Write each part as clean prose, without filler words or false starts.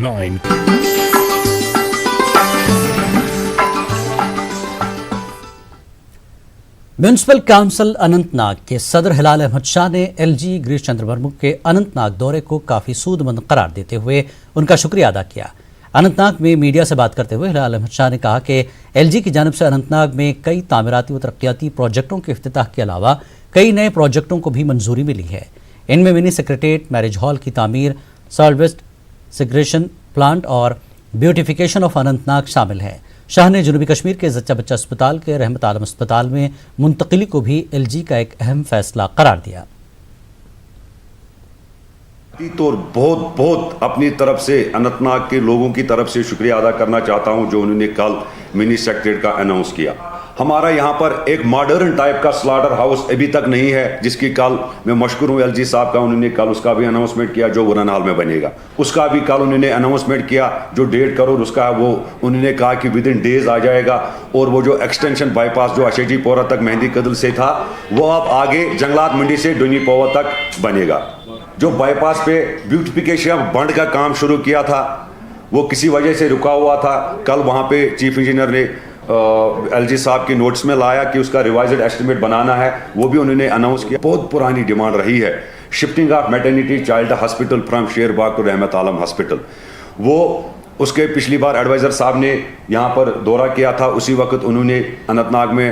9. Municipal council Anantnag के सदर हिलाल अहमद शाह ने एलजी गिरीश चंद्र मुर्मू के अनंतनाग दौरे को काफ़ी सूदमंद करार देते हुए उनका शुक्रिया अदा किया। अनंतनाग में मीडिया से बात करते हुए हिलाल अहमद शाह ने कहा कि एलजी की जानिब से अनंतनाग में कई तामीराती व तरक्याती प्रोजेक्टों के इफ्तिताह के अलावा कई नए प्रोजेक्टों को भी मंजूरी मिली है। इनमें मिनी सेक्रेटेरिएट, मैरिज हॉल की तामीर, सॉलिड वेस्ट सेग्रेगेशन प्लांट और ब्यूटिफिकेशन ऑफ अनंतनाग शामिल है। शाह ने जनूबी कश्मीर के जच्चा बच्चा अस्पताल के रहमत आलम अस्पताल में मुंतकिली को भी एलजी का एक अहम फैसला करार दिया। तो बहुत अपनी तरफ से अनंतनाग के लोगों की तरफ से शुक्रिया अदा करना चाहता हूं जो उन्होंने कल मिनी सेक्रेटेरिएट का अनाउंस किया। हमारा यहाँ पर एक मॉडर्न टाइप का स्लाटर हाउस अभी तक नहीं है, जिसकी कल मैं मशकूर हूँ एलजी साहब का, उन्होंने कल उसका भी अनाउंसमेंट किया जो वुरन हाल में बनेगा। उसका भी कल उन्होंने अनाउंसमेंट किया जो 1.5 करोड़ उसका है, वो उन्होंने कहा कि विद इन डेज आ जाएगा। और वो जो एक्सटेंशन बाईपास जो अशेजी पोरा तक मेहंदी कदल से था वो अब आगे जंगलात मंडी से डुनी पोवा तक बनेगा। जो बाईपास पे ब्यूटिफिकेशन बंड का काम शुरू किया था वो किसी वजह से रुका हुआ था, कल वहाँ पे चीफ इंजीनियर ने एलजी साहब की नोट्स में लाया कि उसका रिवाइज्ड एस्टिमेट बनाना है, वो भी उन्होंने अनाउंस किया। बहुत पुरानी डिमांड रही है shifting of maternity child hospital from Sherbagh to Rehmat Alam hospital. वो उसके पिछली बार एडवाइज़र साहब ने यहाँ पर दौरा किया था, उसी वक्त उन्होंने अनंतनाग में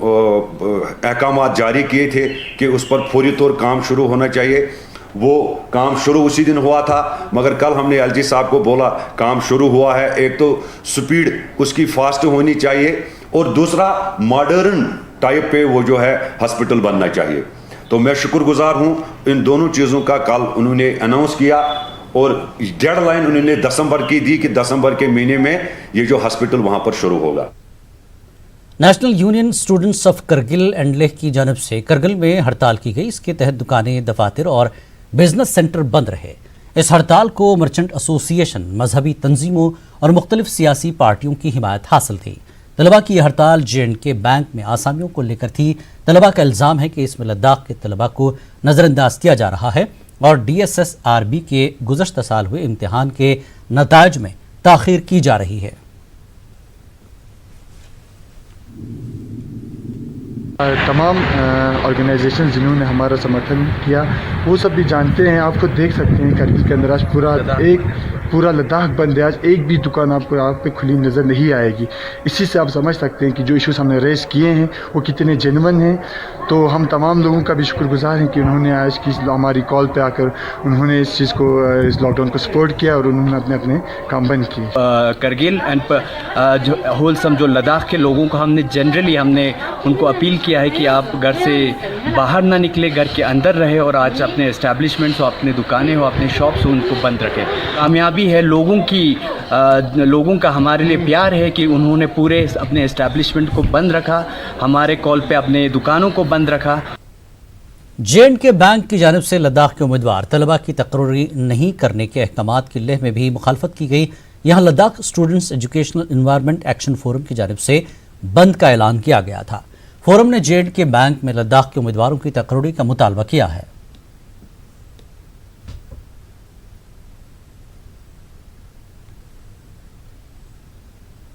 अहकामात जारी किए थे कि उस पर फौरी तौर काम शुरू होना चाहिए। वो काम शुरू उसी दिन हुआ था, मगर कल हमने एलजी साहब को बोला काम शुरू हुआ है, एक तो स्पीड उसकी फास्ट होनी चाहिए और दूसरा मॉडर्न टाइप पे वो जो है हॉस्पिटल बनना चाहिए। तो मैं शुक्रगुजार हूँ इन दोनों चीज़ों का। कल उन्होंने अनाउंस किया और डेडलाइन उन्होंने दिसंबर की दी कि दिसंबर के महीने में ये जो हॉस्पिटल वहाँ पर शुरू होगा। National union students of Kargil and Leh की जानिब से करगिल में हड़ताल की गई। इसके तहत दुकानें, दफातर और बिजनेस सेंटर बंद रहे। इस हड़ताल को मर्चेंट एसोसिएशन, मजहबी तंजीमों और मुख्तलिफ सियासी पार्टियों की हिमायत हासिल थी। तलबा की यह हड़ताल J&K बैंक में आसामियों को लेकर थी। तलबा का इल्ज़ाम है कि इसमें लद्दाख के तलबा को नज़रअंदाज किया जा रहा है और DSSRB के गुज़श्ता साल हुए इम्तिहान के नताइज में ताख़ीर की जा रही है। तमाम ऑर्गेनाइजेशन जिन्होंने हमारा समर्थन किया वो सब भी जानते हैं। आपको देख सकते हैं करगिल के अंदर आज पूरा लद्दाख बंद है। आज एक भी दुकान आपको यहाँ पे खुली नज़र नहीं आएगी। इसी से आप समझ सकते हैं कि जो इश्यूज हमने रेस किए हैं वो कितने जेन्युइन हैं। तो हम तमाम लोगों का भी शुक्रगुजार हैं कि उन्होंने आज की हमारी कॉल पे आकर उन्होंने इस चीज़ को, इस लॉकडाउन को सपोर्ट किया और उन्होंने अपने काम बंद किए। करगिल एंड जो होलसम जो लद्दाख के लोगों को हमने उनको अपील किया है कि आप घर से बाहर ना निकले, घर के अंदर रहे और आज अपने एस्टैब्लिशमेंट्स हो, अपने दुकानें हो, अपने शॉप्स हो, उनको बंद रखें। कामयाबी है लोगों का हमारे लिए प्यार है कि उन्होंने पूरे अपने एस्टैब्लिशमेंट को बंद रखा, हमारे कॉल पे अपने दुकानों को बंद रखा। J&K बैंक की जानिब से लद्दाख के उम्मीदवार तलबा की तकर्री नहीं करने के अहकामात की लेह में भी मुखालफत की गई। यहाँ Ladakh students educational environment action forum की जानिब से बंद का ऐलान किया गया था। फोरम ने J&K बैंक में लद्दाख के उम्मीदवारों की तकर्री का मुतालबा किया है।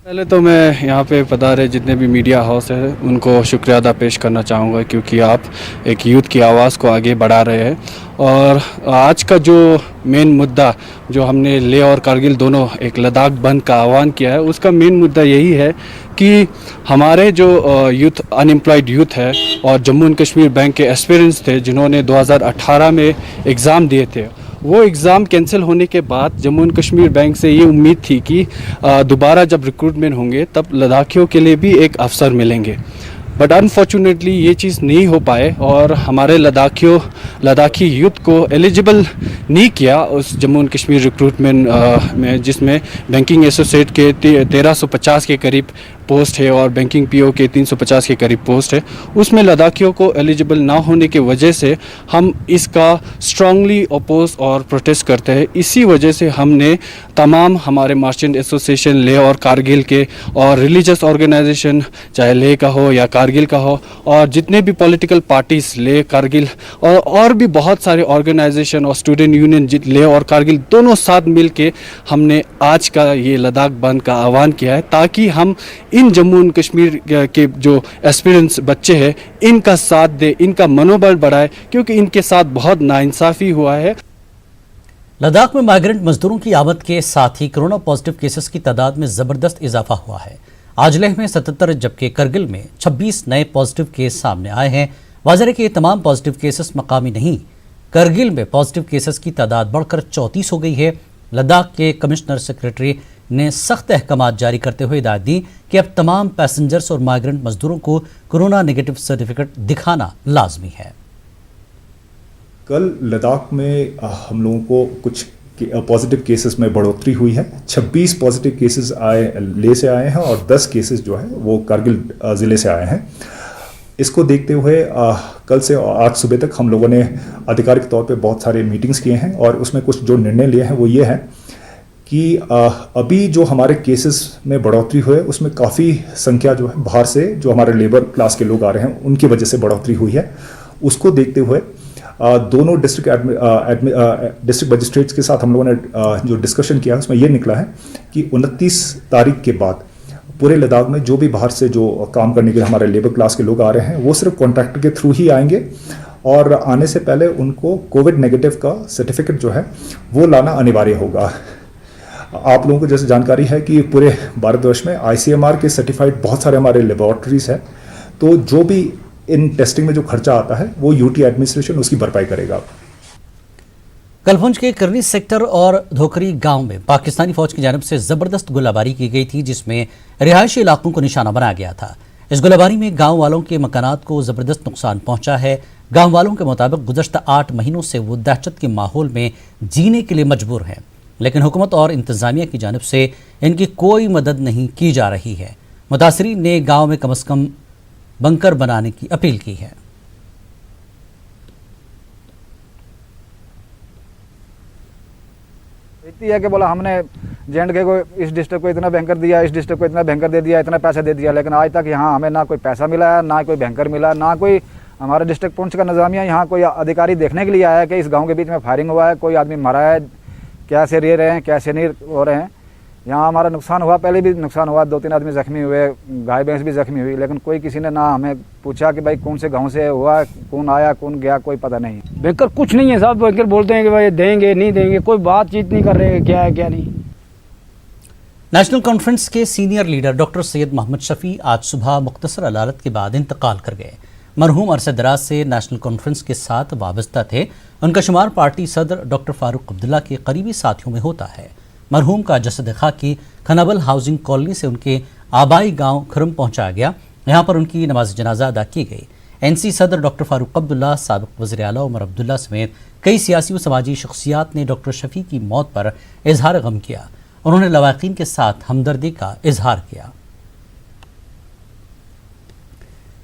पहले तो मैं यहाँ पे पधारे जितने भी मीडिया हाउस है उनको शुक्रिया अदा पेश करना चाहूँगा, क्योंकि आप एक यूथ की आवाज़ को आगे बढ़ा रहे हैं। और आज का जो मेन मुद्दा जो हमने लेह और कारगिल दोनों एक लद्दाख बंद का आह्वान किया है, उसका मेन मुद्दा यही है कि हमारे जो यूथ अनएम्प्लॉयड यूथ है और जम्मू एंड कश्मीर बैंक के एस्पिरेंट्स थे जिन्होंने 2018 में एग्ज़ाम दिए थे, वो एग्ज़ाम कैंसिल होने के बाद जम्मू एंड कश्मीर बैंक से ये उम्मीद थी कि दोबारा जब रिक्रूटमेंट होंगे तब लद्दाखियों के लिए भी एक अवसर मिलेंगे। बट अनफॉर्चुनेटली ये चीज़ नहीं हो पाए और हमारे लद्दाखी यूथ को एलिजिबल नहीं किया उस जम्मू एंड कश्मीर रिक्रूटमेंट में, जिसमें बैंकिंग एसोसिएट के 1350 के करीब पोस्ट है और बैंकिंग पीओ के 350 के करीब पोस्ट है, उसमें लद्दाखियों को एलिजिबल ना होने की वजह से हम इसका स्ट्रांगली अपोज और प्रोटेस्ट करते हैं। इसी वजह से हमने तमाम हमारे मर्चेंट एसोसिएशन लेह और कारगिल के और रिलीजियस ऑर्गेनाइजेशन चाहे लेह का हो या कारगिल का हो और जितने भी पॉलिटिकल पार्टीज लेह कारगिल और भी बहुत सारे ऑर्गेनाइजेशन और स्टूडेंट यूनियन लेह और कारगिल दोनों साथ मिल के हमने आज का ये लद्दाख बंद का आह्वान किया है, ताकि हम इन जम्मू एंड कश्मीर के जो एस्पिरेंट्स बच्चे हैं इनका साथ दे, इनका मनोबल बढ़ाए, क्योंकि इनके साथ बहुत नाइंसाफ़ी हुआ है। लद्दाख में माइग्रेंट मजदूरों की आमद के साथ ही कोरोना पॉजिटिव केसेस की तादाद में जबरदस्त इजाफा हुआ है। आज लेह में 77 जबकि करगिल में 26 नए पॉजिटिव केस सामने आए हैं। वाज़ेह है कि ये तमाम पॉजिटिव केसेस मकामी नहीं, करगिल में पॉजिटिव केसेस की तादाद बढ़कर 34 हो गई है। लद्दाख के कमिश्नर सेक्रेटरी ने सख्त अहकामात जारी करते हुए हिदायत दी कि अब तमाम पैसेंजर्स और माइग्रेंट मजदूरों को कोरोना नेगेटिव सर्टिफिकेट दिखाना लाजमी है। कल लद्दाख में हम लोगों को कुछ पॉजिटिव केसेस में बढ़ोतरी हुई है। 26 पॉजिटिव केसेस लेह से आए हैं और 10 केसेस जो है वो कारगिल ज़िले से आए हैं। इसको देखते हुए कल से आज सुबह तक हम लोगों ने आधिकारिक तौर पे बहुत सारे मीटिंग्स किए हैं और उसमें कुछ जो निर्णय लिए हैं वो ये है कि अभी जो हमारे केसेस में बढ़ोतरी हुई है उसमें काफ़ी संख्या जो है बाहर से जो हमारे लेबर क्लास के लोग आ रहे हैं उनकी वजह से बढ़ोतरी हुई है। उसको देखते हुए दोनों डिस्ट्रिक्ट मजिस्ट्रेट्स के साथ हम लोगों ने जो डिस्कशन किया उसमें ये निकला है कि 29 तारीख के बाद पूरे लद्दाख में जो भी बाहर से जो काम करने के लिए हमारे लेबर क्लास के लोग आ रहे हैं वो सिर्फ कॉन्ट्रैक्टर के थ्रू ही आएंगे और आने से पहले उनको कोविड नेगेटिव का सर्टिफिकेट जो है वो लाना अनिवार्य होगा। आप लोगों को जैसे जानकारी है कि पूरे भारतवर्ष में ICMR के सर्टिफाइड बहुत सारे हमारे लेबोरेटरीज हैं, तो जो भी इन टेस्टिंग में जो खर्चा आता है वो यूटी एडमिनिस्ट्रेशन उसकी भरपाई करेगा। कलभुंज के करनी सेक्टर और धोकरी गांव में पाकिस्तानी फौज की जानिब से जबरदस्त गोलाबारी की गई थी, जिसमें रिहायशी इलाकों को निशाना बनाया गया था। इस गोलाबारी में गांव वालों के मकानात को जबरदस्त नुकसान पहुंचा है। गांव वालों के मुताबिक गुज़श्ता 8 महीनों से वो दहशत के माहौल में जीने के लिए मजबूर हैं, लेकिन हुकूमत और इंतजामिया की जानिब से इनकी कोई मदद नहीं की जा रही है। मुतासरीन ने गाँव में कम अज़ कम बंकर बनाने की अपील की है। इतनी है कि बोला हमने J&K को इस डिस्ट्रिक्ट को इतना बैंकर दिया, इस डिस्ट्रिक्ट को इतना बैंकर दे दिया, इतना पैसा दे दिया, लेकिन आज तक यहाँ हमें ना कोई पैसा मिला है, ना कोई बैंकर मिला, ना कोई हमारे डिस्ट्रिक्ट पुंछ का निज़ामिया यहाँ कोई अधिकारी देखने के लिए आया है कि इस गांव के बीच में फायरिंग हुआ है, कोई आदमी मरा है, कैसे रह रहे हैं, कैसे नहीं हो रहे हैं। यहाँ हमारा नुकसान हुआ, पहले भी नुकसान हुआ, 2-3 आदमी जख्मी हुए, गाय भैंस भी जख्मी हुई, लेकिन कोई किसी ने ना हमें पूछा कि भाई कौन से गांव से हुआ, कौन आया कौन गया, कोई पता नहीं। बैंकर कुछ नहीं है साहब, बैंकर बोलते हैं कि भाई देंगे नहीं देंगे, कोई बातचीत नहीं कर रहे हैं, क्या है क्या नहीं। नेशनल कॉन्फ्रेंस के senior leader doctor Syed Mohammad Shafi आज सुबह मुख्तसर अदालत के बाद इंतकाल कर गए। मरहूम अरसे दराज से नेशनल कॉन्फ्रेंस के साथ वाबस्ता थे। उनका शुमार पार्टी सदर डॉक्टर फारूक अब्दुल्ला के करीबी साथियों में होता है। मरहूम का जसद खाकी खनाबल हाउसिंग कॉलोनी से उनके आबाई गांव खुरम पहुंचाया गया। यहां पर उनकी नमाज जनाजा अदा की गई। NC सदर डॉक्टर फारूक अब्दुल्ला, साबिक वज़ीर आला उमर अब्दुल्ला समेत कई सियासी व समाजी शख्सियात ने डॉक्टर शफी की मौत पर इजहार गम किया। उन्होंने लवाकिन के साथ हमदर्दी का इजहार किया।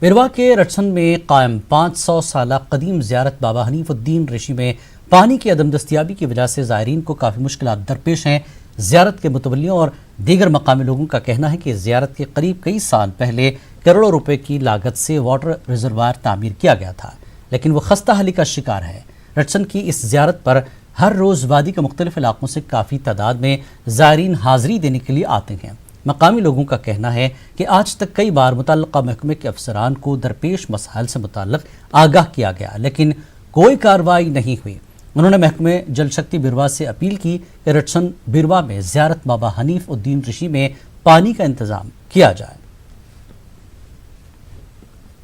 बिरवा के रटसन में कायम 500 साल कदीम ज़ियारत बाबा हनीफुद्दीन ऋषि में पानी की अदम दस्तियाबी की वजह से ज़ायरीन को काफ़ी मुश्किलात दरपेश हैं। ज़ियारत के मुतवल्लियों और दीगर मकामी लोगों का कहना है कि ज़ियारत के करीब कई साल पहले करोड़ों रुपए की लागत से वाटर रिजर्वायर तामीर किया गया था, लेकिन वो खस्ता हाली का शिकार है। रटसन की इस ज़ियारत पर हर रोज़ वादी के मुख्तलिफ इलाकों से काफ़ी तादाद में ज़ायरीन हाज़री देने के लिए आते हैं। मकामी लोगों का कहना है कि आज तक कई बार मुतल्लका महकमे के अफसरान को दरपेश मसाइल से मुताल्लिक़ आगाह किया गया, लेकिन कोई कार्रवाई नहीं हुई। उन्होंने महकमे जल शक्ति बिरवा से अपील की कि रटसन बिरवा में ज़ियारत बाबा हनीफ उद्दीन ऋषि में पानी का इंतज़ाम किया जाए।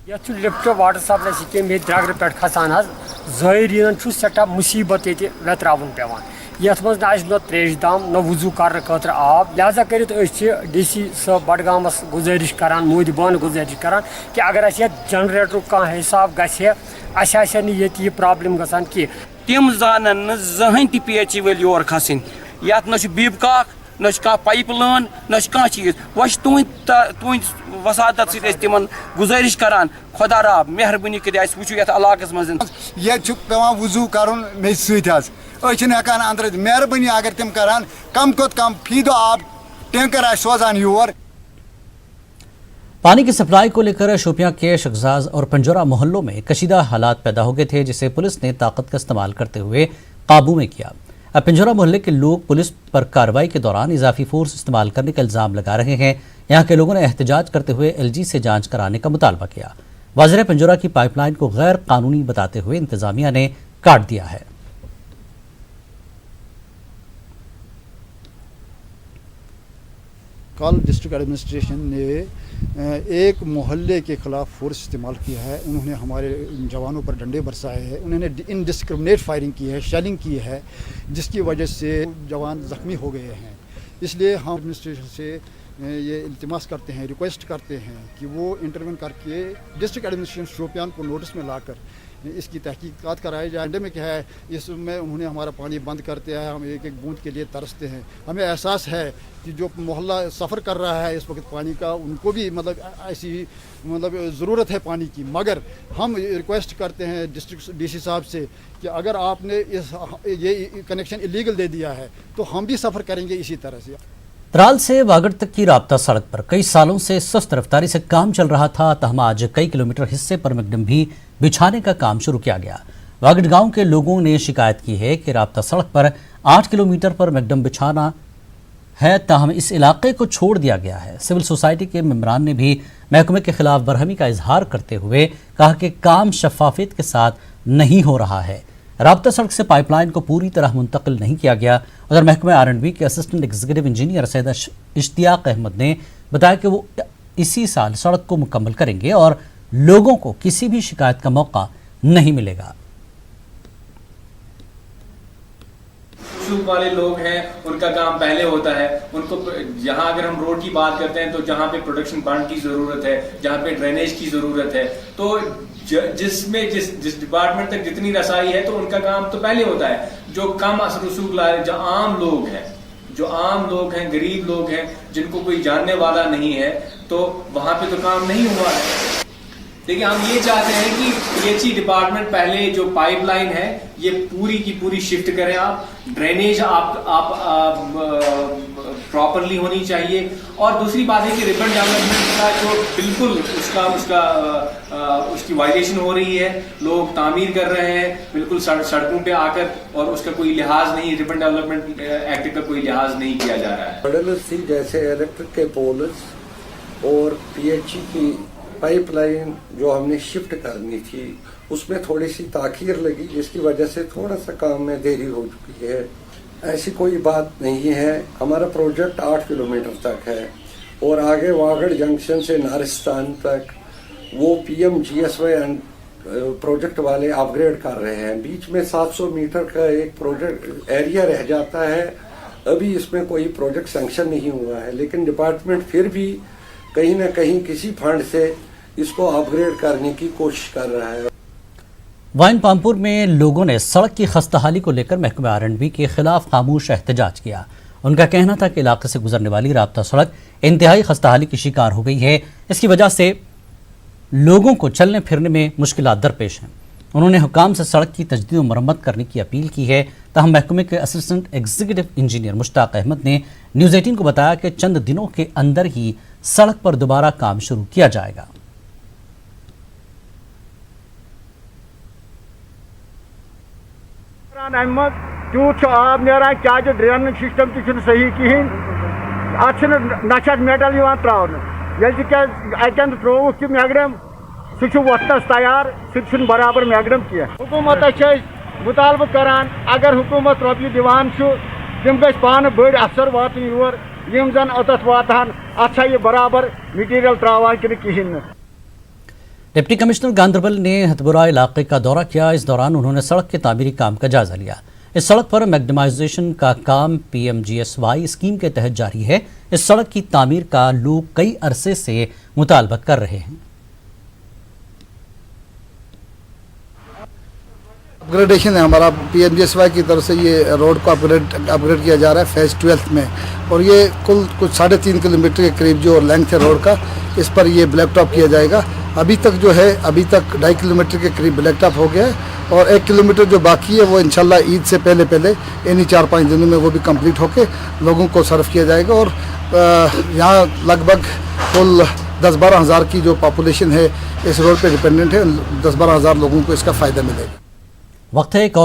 लिफ्ट वाटर सप्लाई स्कीम द्रगर पे खसान ज़ायरीन सठा मुसीबत ये वेत्रावन पेवान, यथ मज न त्रेश दाम न वजू कर खतर आब, लिहाजा कर DC साहब बडगामस गुजारिश करान, मोदबान गुजारिश करान कि अगर जनरेटर कह हिसाब गि प्रॉब्लम गसान कि तम जान जहन PHE वल योर खसन, ये बिब काख न पाइप लाइन न कह चीज़ वह तुंद वसादत से तिमन गुजारिश करान खुदा रा मेहरबानी कर वो ये इलाकस मज ये पे वजू कर मे सकान अंदर मेहरबानी अगर तम करान कम खुद कम फी दो आप टैंकर सोजान योर। पानी की सप्लाई को लेकर शोपियां के शखजाज और पंजोरा मोहल्लों में कशीदा हालात पैदा हो गए थे, जिसे पुलिस ने ताकत का इस्तेमाल करते हुए काबू में किया। अब पिंजोरा मोहल्ले के लोग पुलिस पर कार्रवाई के दौरान इजाफी फोर्स इस्तेमाल करने का इल्जाम लगा रहे हैं। यहाँ के लोगों ने एहतजाज करते हुए LG से जांच कराने का मुतालबा किया। वाज़ेह पिंजोरा की पाइपलाइन को गैर कानूनी बताते हुए इंतजामिया ने काट दिया है। कल डिस्ट्रिक्ट एडमिनिस्ट्रेशन ने एक मोहल्ले के ख़िलाफ़ फोर्स इस्तेमाल किया है। उन्होंने हमारे जवानों पर डंडे बरसाए हैं, उन्होंने इनडिस्क्रिमिनेट फायरिंग की है, शेलिंग की है, जिसकी वजह से जवान ज़ख्मी हो गए हैं। इसलिए हम एडमिनिस्ट्रेशन से ये इल्तिमास करते हैं, रिक्वेस्ट करते हैं कि वो इंटरवेन करके डिस्ट्रिक्ट एडमिनिस्ट्रेशन शोपियान को नोटिस में लाकर इसकी तहकीकात कराई जाए। अंडे में क्या है, इसमें उन्होंने हमारा पानी बंद करते हैं, हम एक एक बूंद के लिए तरसते हैं। हमें एहसास है कि जो मोहल्ला सफ़र कर रहा है इस वक्त पानी का, उनको भी ऐसी ज़रूरत है पानी की, मगर हम रिक्वेस्ट करते हैं डिस्ट्रिक्ट DC साहब से कि अगर आपने ये कनेक्शन इलीगल दे दिया है तो हम भी सफ़र करेंगे इसी तरह से। त्राल से वागड़ तक की राब्ता सड़क पर कई सालों से सुस्त रफ्तारी से काम चल रहा था, तहम आज कई किलोमीटर हिस्से पर मैकडम भी बिछाने का काम शुरू किया गया। वागड़ गांव के लोगों ने शिकायत की है कि राब्ता सड़क पर 8 किलोमीटर पर मैकडम बिछाना है, ताहम इस इलाके को छोड़ दिया गया है। सिविल सोसाइटी के मेंबरान ने भी महकमे के खिलाफ बरहमी का इजहार करते हुए कहा कि काम शफाफियत के साथ नहीं हो रहा है। राब्ता सड़क से पाइपलाइन को पूरी तरह मुंतकिल नहीं किया गया। उधर महकमे R&B के assistant executive engineer Syed Ishtiaq Ahmad ने बताया कि वो इसी साल सड़क को मुकम्मल करेंगे और लोगों को किसी भी शिकायत का मौका नहीं मिलेगा। वाले लोग हैं उनका काम पहले होता है, उनको जहां अगर हम रोड की बात करते हैं तो जहां पे प्रोडक्शन बंड की जरूरत है, जहां पे ड्रेनेज की जरूरत है, तो जिस डिपार्टमेंट तक जितनी रसाई है तो उनका काम तो पहले होता है। जो कम असर रसूख ला रहे, जो आम लोग हैं, गरीब लोग हैं, जिनको कोई जानने वाला नहीं है, तो वहां पे तो काम नहीं हुआ है। देखिए, हम ये चाहते हैं कि PHE डिपार्टमेंट पहले जो पाइपलाइन है ये पूरी की पूरी शिफ्ट करें। आप ड्रेनेज आप प्रॉपरली होनी चाहिए। और दूसरी बात है कि रिबन डेवलपमेंट का जो बिल्कुल उसकी वायलेशन हो रही है, लोग तामीर कर रहे हैं बिल्कुल सड़कों पे आकर, और उसका कोई लिहाज नहीं, रिबन डेवलपमेंट एक्ट का कोई लिहाज नहीं किया जा रहा है। जैसे इलेक्ट्रिक के पोल्स और PHE की पाइपलाइन जो हमने शिफ्ट करनी थी उसमें थोड़ी सी ताखीर लगी, जिसकी वजह से थोड़ा सा काम में देरी हो चुकी है। ऐसी कोई बात नहीं है। हमारा प्रोजेक्ट 8 किलोमीटर तक है और आगे वागड़ जंक्शन से नारिस्तान तक वो PMGSY प्रोजेक्ट वाले अपग्रेड कर रहे हैं। बीच में 700 मीटर का एक प्रोजेक्ट एरिया रह जाता है। अभी इसमें कोई प्रोजेक्ट सैंक्शन नहीं हुआ है, लेकिन डिपार्टमेंट फिर भी कहीं ना कहीं किसी फंड से इसको अपग्रेड करने की कोशिश कर रहा है। वाइन पामपुर में लोगों ने सड़क की खस्ताहाली को लेकर महकमे R&B के खिलाफ खामोश एहतजाज किया। उनका कहना था कि इलाके से गुजरने वाली राब्ता सड़क इंतहाई खस्ताहाली की शिकार हो गई है। इसकी वजह से लोगों को चलने फिरने में मुश्किलात दरपेश हैं। उन्होंने हुकाम से सड़क की तजदीद व मरम्मत करने की अपील की है। तहम महकमे के assistant executive engineer Mushtaq Ahmad ने न्यूज़ 18 को बताया कि चंद दिनों के अंदर ही सड़क पर दोबारा काम शुरू किया जाएगा। तूत आब नान क्या ड्रेन सिस्टम तक सही कहें, अत मेटल त्रावन अतन त्रोक मैकडम सह वतनस तैयार, सह बराबर मैकडम कह। हुकूमत मुतालबा करान अगर हुकूमत रोपये दिवान तम गई पान बड़ अफसर वातन योर यम जन अत वातान, अत यह बराबर मटीरियल त्रावान कि कहें। डिप्टी कमिश्नर गांधरबल ने हथपुरा इलाके का दौरा किया। इस दौरान उन्होंने सड़क के तामीरी काम का जायजा लिया। इस सड़क पर मैग्डमाइजेशन का काम PMGSY स्कीम के तहत जारी है। इस सड़क की तामीर का लोग कई अरसे से मुतालबा कर रहे हैं। अपग्रेडेशन है हमारा PMGSY की तरफ से ये रोड को अपग्रेड किया जा रहा है फेज़ 12 में, और ये कुल कुछ 3.5 किलोमीटर के करीब जो लेंथ है रोड का, इस पर ये ब्लैक टॉप किया जाएगा। अभी तक 2.5 किलोमीटर के करीब ब्लैक टॉप हो गया है, और 1 किलोमीटर जो बाकी है वो इंशाल्लाह ईद से पहले इन्हीं 4-5 दिनों में वो भी कंप्लीट होके लोगों को सर्व किया जाएगा। और यहाँ लगभग कुल 10-12 हज़ार की जो पॉपुलेशन है इस रोड पे डिपेंडेंट है, 10-12 हज़ार लोगों को इसका फ़ायदा मिलेगा। वक्त है एक और